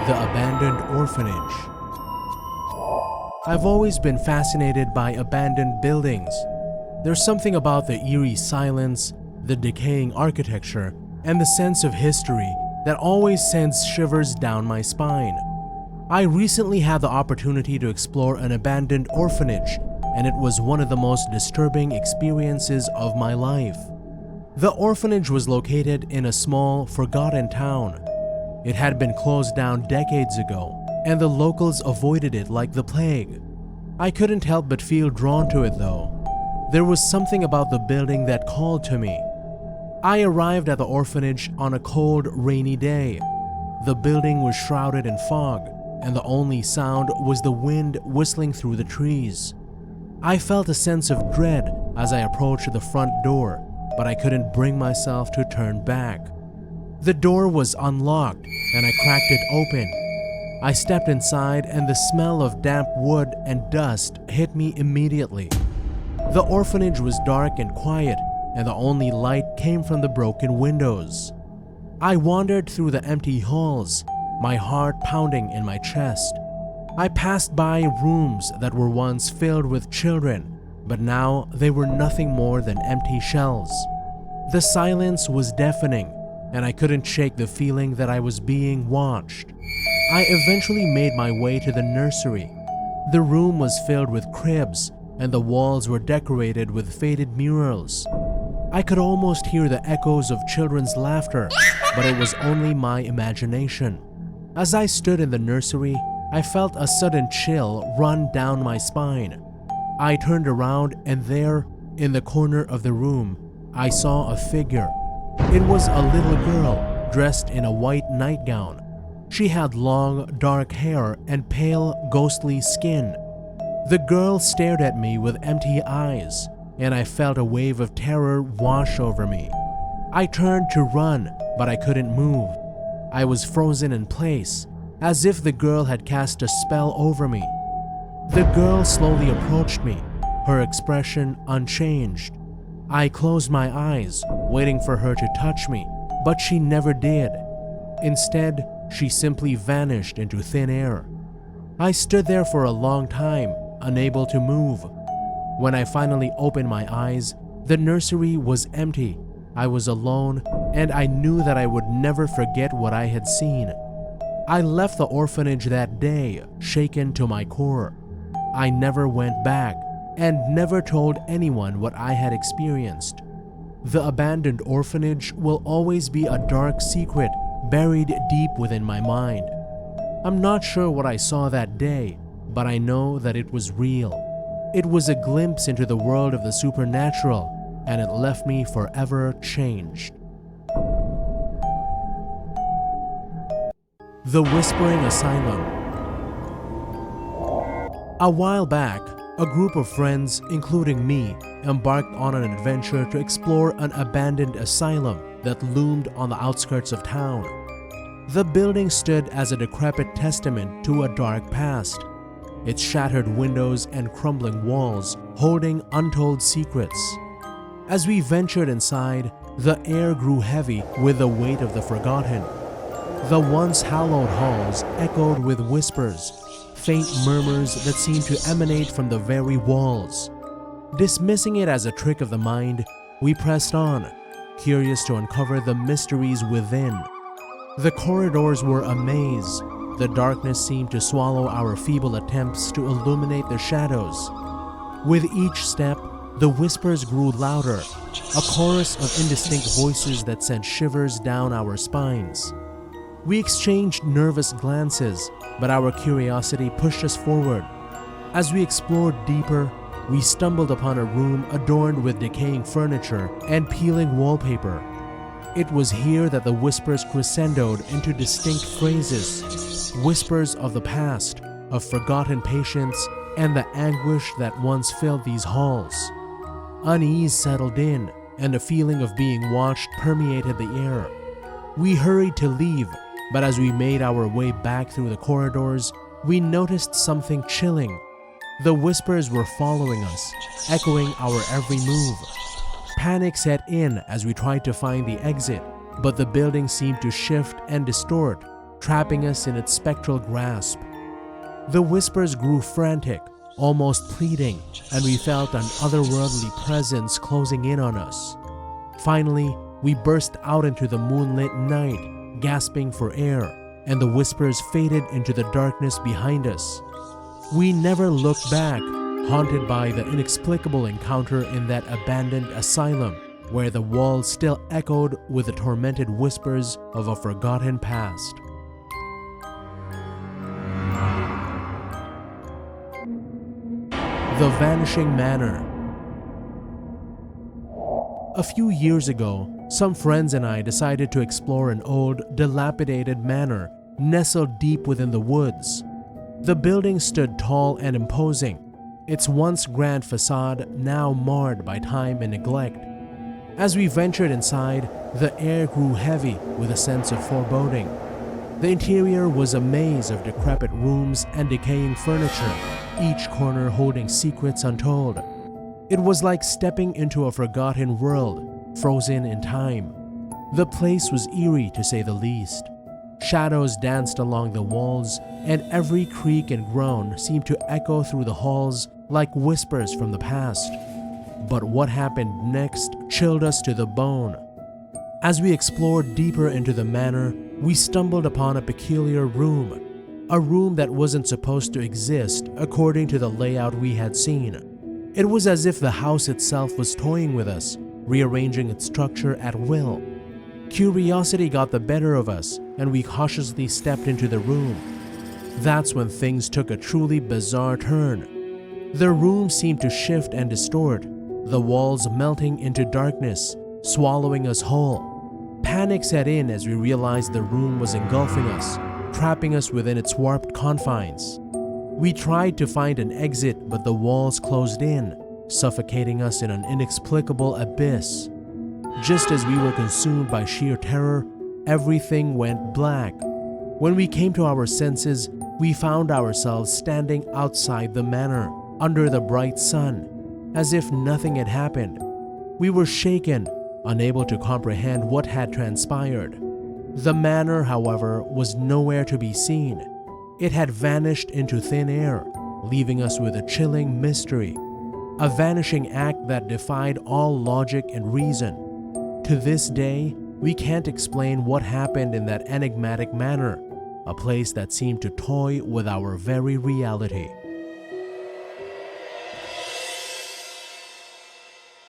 The abandoned orphanage. I've always been fascinated by abandoned buildings. There's something about the eerie silence, the decaying architecture, and the sense of history that always sends shivers down my spine. I recently had the opportunity to explore an abandoned orphanage, and it was one of the most disturbing experiences of my life. The orphanage was located in a small, forgotten town. It had been closed down decades ago, and the locals avoided it like the plague. I couldn't help but feel drawn to it though. There was something about the building that called to me. I arrived at the orphanage on a cold, rainy day. The building was shrouded in fog, and the only sound was the wind whistling through the trees. I felt a sense of dread as I approached the front door, but I couldn't bring myself to turn back. The door was unlocked, and I cracked it open. I stepped inside, and the smell of damp wood and dust hit me immediately. The orphanage was dark and quiet, and the only light came from the broken windows. I wandered through the empty halls, my heart pounding in my chest. I passed by rooms that were once filled with children, but now they were nothing more than empty shells. The silence was deafening, and I couldn't shake the feeling that I was being watched. I eventually made my way to the nursery. The room was filled with cribs, and the walls were decorated with faded murals. I could almost hear the echoes of children's laughter, but it was only my imagination. As I stood in the nursery, I felt a sudden chill run down my spine. I turned around, and there, in the corner of the room, I saw a figure. It was a little girl dressed in a white nightgown. She had long, dark hair and pale, ghostly skin. The girl stared at me with empty eyes, and I felt a wave of terror wash over me. I turned to run, but I couldn't move. I was frozen in place, as if the girl had cast a spell over me. The girl slowly approached me, her expression unchanged. I closed my eyes, waiting for her to touch me, but she never did. Instead, she simply vanished into thin air. I stood there for a long time, unable to move. When I finally opened my eyes, the nursery was empty. I was alone, and I knew that I would never forget what I had seen. I left the orphanage that day, shaken to my core. I never went back, and never told anyone what I had experienced. The abandoned orphanage will always be a dark secret buried deep within my mind. I'm not sure what I saw that day, but I know that it was real. It was a glimpse into the world of the supernatural, and it left me forever changed. The Whispering Asylum. A while back, a group of friends, including me, embarked on an adventure to explore an abandoned asylum that loomed on the outskirts of town. The building stood as a decrepit testament to a dark past, its shattered windows and crumbling walls holding untold secrets. As we ventured inside, the air grew heavy with the weight of the forgotten. The once hallowed halls echoed with whispers, faint murmurs that seemed to emanate from the very walls. Dismissing it as a trick of the mind, we pressed on, curious to uncover the mysteries within. The corridors were a maze. The darkness seemed to swallow our feeble attempts to illuminate the shadows. With each step, the whispers grew louder, a chorus of indistinct voices that sent shivers down our spines. We exchanged nervous glances, but our curiosity pushed us forward. As we explored deeper, we stumbled upon a room adorned with decaying furniture and peeling wallpaper. It was here that the whispers crescendoed into distinct phrases, whispers of the past, of forgotten patience, and the anguish that once filled these halls. Unease settled in, and a feeling of being watched permeated the air. We hurried to leave, but as we made our way back through the corridors, we noticed something chilling. The whispers were following us, echoing our every move. Panic set in as we tried to find the exit, but the building seemed to shift and distort. trapping us in its spectral grasp. The whispers grew frantic, almost pleading, and we felt an otherworldly presence closing in on us. Finally, we burst out into the moonlit night, gasping for air, and the whispers faded into the darkness behind us. We never looked back, haunted by the inexplicable encounter in that abandoned asylum, where the walls still echoed with the tormented whispers of a forgotten past. The Vanishing Manor. A few years ago, some friends and I decided to explore an old, dilapidated manor nestled deep within the woods. The building stood tall and imposing, its once grand facade now marred by time and neglect. As we ventured inside, the air grew heavy with a sense of foreboding. The interior was a maze of decrepit rooms and decaying furniture, each corner holding secrets untold. It was like stepping into a forgotten world, frozen in time. The place was eerie to say the least. Shadows danced along the walls, and every creak and groan seemed to echo through the halls like whispers from the past. But what happened next chilled us to the bone. As we explored deeper into the manor, we stumbled upon a peculiar room. A room that wasn't supposed to exist according to the layout we had seen. It was as if the house itself was toying with us, rearranging its structure at will. Curiosity got the better of us, and we cautiously stepped into the room. That's when things took a truly bizarre turn. The room seemed to shift and distort, the walls melting into darkness, swallowing us whole. Panic set in as we realized the room was engulfing us, trapping us within its warped confines. We tried to find an exit, but the walls closed in, suffocating us in an inexplicable abyss. Just as we were consumed by sheer terror, everything went black. When we came to our senses, we found ourselves standing outside the manor, under the bright sun, as if nothing had happened. We were shaken, unable to comprehend what had transpired. The manor, however, was nowhere to be seen. It had vanished into thin air, leaving us with a chilling mystery, a vanishing act that defied all logic and reason. To this day, we can't explain what happened in that enigmatic manor, a place that seemed to toy with our very reality.